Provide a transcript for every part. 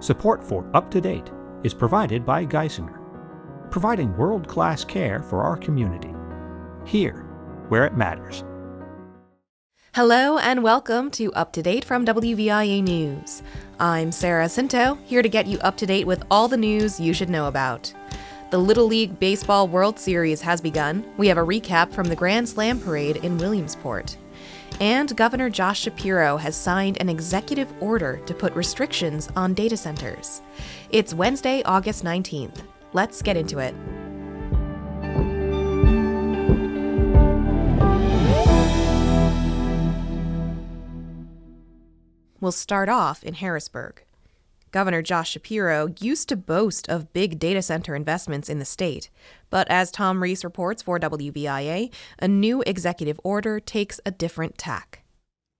Support for Up to Date is provided by Geisinger, providing world-class care for our community. Here, where it matters. Hello and welcome to Up to Date from WVIA News. I'm Sarah Scinto, here to get you up to date with all the news you should know about. The Little League Baseball World Series has begun. We have a recap from the Grand Slam Parade in Williamsport. And Governor Josh Shapiro has signed an executive order to put restrictions on data centers. It's Wednesday, August 19th. Let's get into it. We'll start off in Harrisburg. Governor Josh Shapiro used to boast of big data center investments in the state, but as Tom Reese reports for WVIA, a new executive order takes a different tack.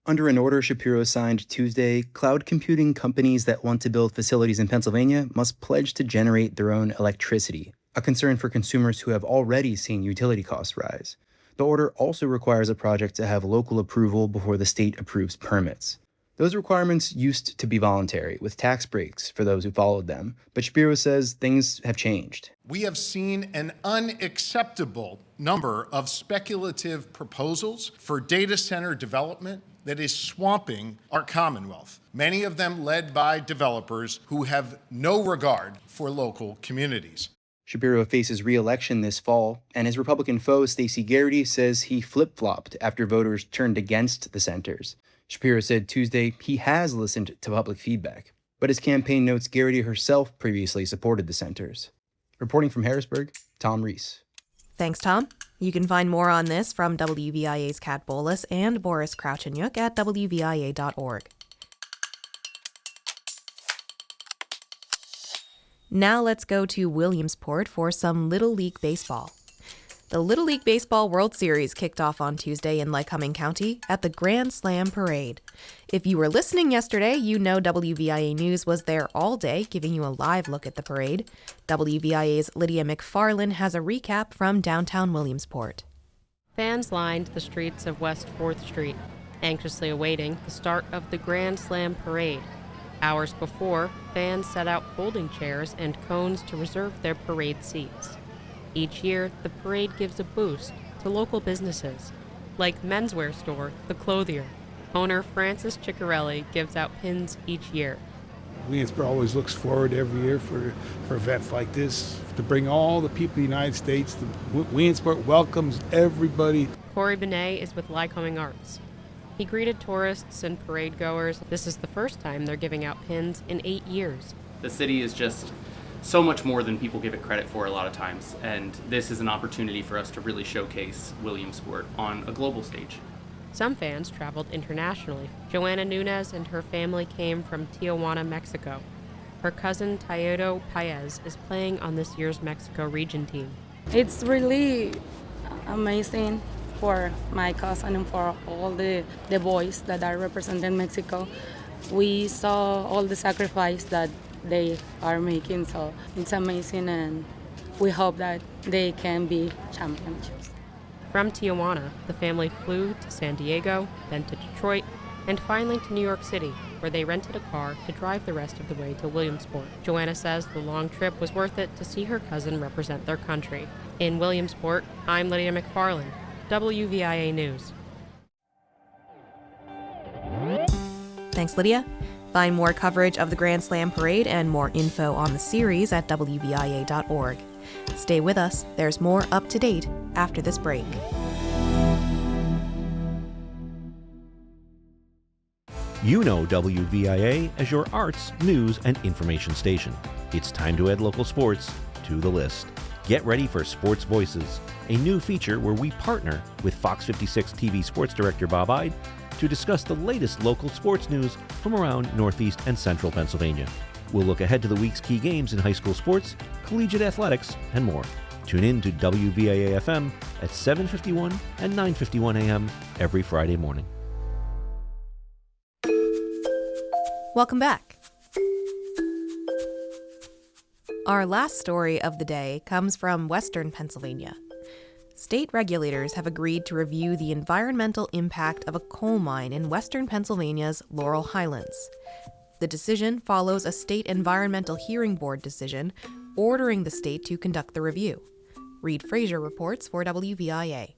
Under an order Shapiro signed Tuesday, cloud computing companies that want to build facilities in Pennsylvania must pledge to generate their own electricity, a concern for consumers who have already seen utility costs rise. The order also requires a project to have local approval before the state approves permits. Those requirements used to be voluntary, with tax breaks for those who followed them, but Shapiro says things have changed. We have seen an unacceptable number of speculative proposals for data center development that is swamping our Commonwealth, many of them led by developers who have no regard for local communities. Shapiro faces re-election this fall, and his Republican foe, Stacey Garrity, says he flip-flopped after voters turned against the centers. Shapiro said Tuesday he has listened to public feedback, but his campaign notes Garrity herself previously supported the centers. Reporting from Harrisburg, Tom Reese. Thanks, Tom. You can find more on this from WVIA's Kat Bolas and Boris Krauchenyuk at WVIA.org. Now let's go to Williamsport for some Little League Baseball. The Little League Baseball World Series kicked off on Tuesday in Lycoming County at the Grand Slam Parade. If you were listening yesterday, you know WVIA News was there all day, giving you a live look at the parade. WVIA's Lydia McFarlane has a recap from downtown Williamsport. Fans lined the streets of West 4th Street, anxiously awaiting the start of the Grand Slam Parade. Hours before, fans set out folding chairs and cones to reserve their parade seats. Each year, the parade gives a boost to local businesses, like menswear store The Clothier. Owner Francis Ciccarelli gives out pins each year. Williamsport always looks forward every year for events like this, to bring all the people of the United States. Williamsport welcomes everybody. Corey Benet is with Lycoming Arts. He greeted tourists and parade goers. This is the first time they're giving out pins in 8 years. The city is just so much more than people give it credit for a lot of times, and this is an opportunity for us to really showcase Williamsport on a global stage. Some fans traveled internationally. Joanna Nunez and her family came from Tijuana, Mexico. Her cousin Tayedo Paez is playing on this year's Mexico region team. It's really amazing for my cousin and for all the boys that are representing Mexico. We saw all the sacrifice that they are making, so it's amazing, and we hope that they can be championships. From Tijuana, the family flew to San Diego, then to Detroit, and finally to New York City, where they rented a car to drive the rest of the way to Williamsport. Joanna says the long trip was worth it to see her cousin represent their country. In Williamsport, I'm Lydia McFarlane, WVIA News. Thanks, Lydia. Find more coverage of the Grand Slam Parade and more info on the series at WVIA.org. Stay with us. There's more up to date after this break. You know WVIA as your arts, news, and information station. It's time to add local sports to the list. Get ready for Sports Voices, a new feature where we partner with Fox 56 TV sports director Bob Ide to discuss the latest local sports news from around Northeast and Central Pennsylvania. We'll look ahead to the week's key games in high school sports, collegiate athletics, and more. Tune in to WVIA FM at 7:51 and 9:51 a.m. every Friday morning. Welcome back. Our last story of the day comes from Western Pennsylvania. State regulators have agreed to review the environmental impact of a coal mine in Western Pennsylvania's Laurel Highlands. The decision follows a state environmental hearing board decision ordering the state to conduct the review. Reed Frazier reports for WVIA.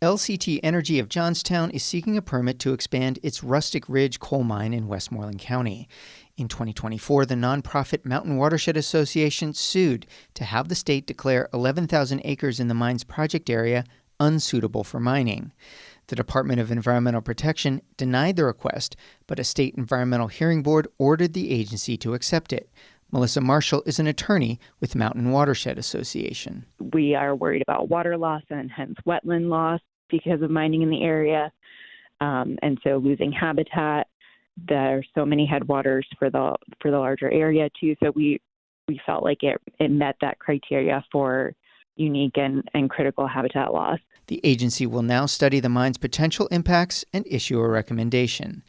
LCT Energy of Johnstown is seeking a permit to expand its Rustic Ridge coal mine in Westmoreland County. In 2024, the nonprofit Mountain Watershed Association sued to have the state declare 11,000 acres in the mine's project area unsuitable for mining. The Department of Environmental Protection denied the request, but a state environmental hearing board ordered the agency to accept it. Melissa Marshall is an attorney with Mountain Watershed Association. We are worried about water loss and hence wetland loss because of mining in the area, and so losing habitat. There are so many headwaters for the larger area too. So we felt like it met that criteria for unique and critical habitat loss. The agency will now study the mine's potential impacts and issue a recommendation.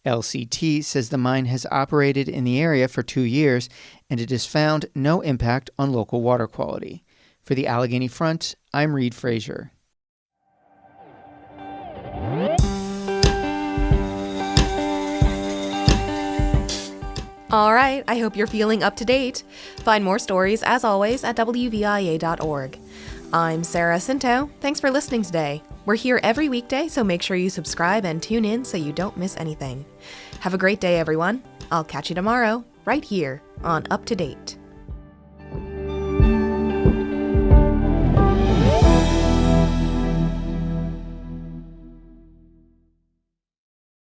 LCT says the mine has operated in the area for 2 years, and it has found no impact on local water quality. For the Allegheny Front, I'm Reed Frazier. All right, I hope you're feeling up to date. Find more stories, as always, at WVIA.org. I'm Sarah Scinto. Thanks for listening today. We're here every weekday, so make sure you subscribe and tune in so you don't miss anything. Have a great day, everyone. I'll catch you tomorrow, right here on Up to Date.